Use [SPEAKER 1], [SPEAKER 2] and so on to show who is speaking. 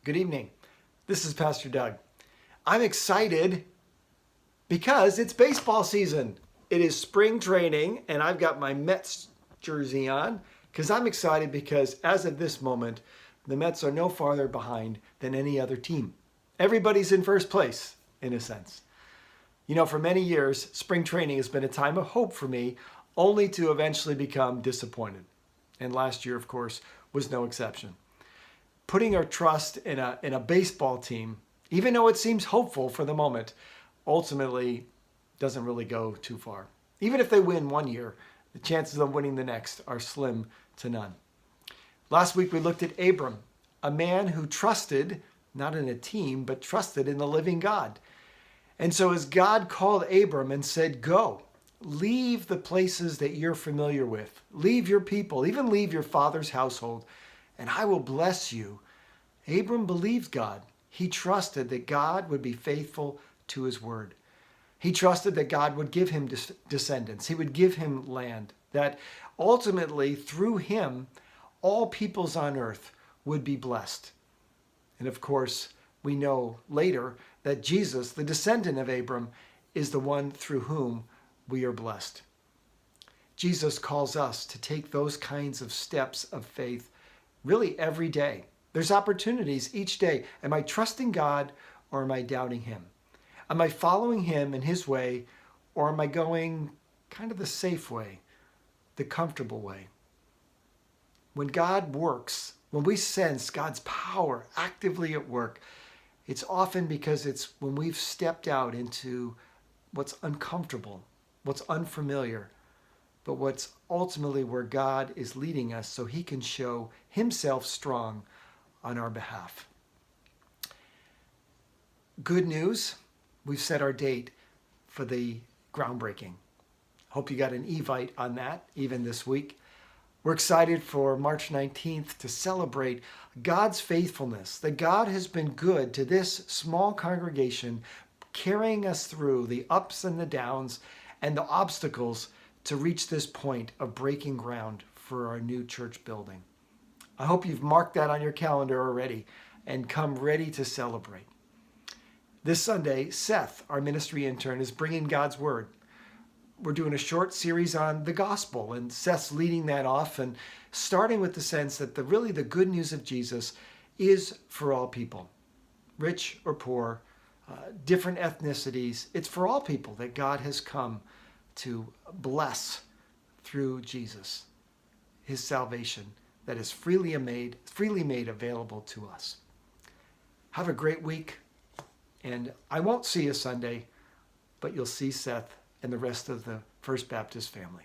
[SPEAKER 1] Good evening. This is Pastor Doug. I'm excited because it's baseball season. It is spring training, and I've got my Mets jersey on because I'm excited because as of this moment, the Mets are no farther behind than any other team. Everybody's in first place, in a sense. You know, for many years, spring training has been a time of hope for me, only to eventually become disappointed. And last year, of course, was no exception. Putting our trust in a baseball team, even though it seems hopeful for the moment, ultimately doesn't really go too far. Even if they win one year, the chances of winning the next are slim to none. Last week we looked at Abram, a man who trusted, not in a team, but trusted in the living God. And so as God called Abram and said, go, leave the places that you're familiar with, leave your people, even leave your father's household, and I will bless you. Abram believed God. He trusted that God would be faithful to his word. He trusted that God would give him descendants. He would give him land, that ultimately through him, all peoples on earth would be blessed. And of course, we know later that Jesus, the descendant of Abram, is the one through whom we are blessed. Jesus calls us to take those kinds of steps of faith really every day. There's opportunities each day. Am I trusting God or am I doubting him? Am I following him in his way or am I going kind of the safe way, the comfortable way? When God works, when we sense God's power actively at work, it's often because it's when we've stepped out into what's uncomfortable, what's unfamiliar, but what's ultimately where God is leading us so he can show himself strong on our behalf. Good news, we've set our date for the groundbreaking. Hope you got an Evite on that, even this week. We're excited for March 19th to celebrate God's faithfulness, that God has been good to this small congregation, carrying us through the ups and the downs and the obstacles to reach this point of breaking ground for our new church building. I hope you've marked that on your calendar already and come ready to celebrate. This Sunday, Seth, our ministry intern, is bringing God's word. We're doing a short series on the gospel, and Seth's leading that off and starting with the sense that really the good news of Jesus is for all people, rich or poor, different ethnicities. It's for all people that God has come to bless through Jesus, his salvation that is freely made available to us. Have a great week, and I won't see you Sunday, but you'll see Seth and the rest of the First Baptist family.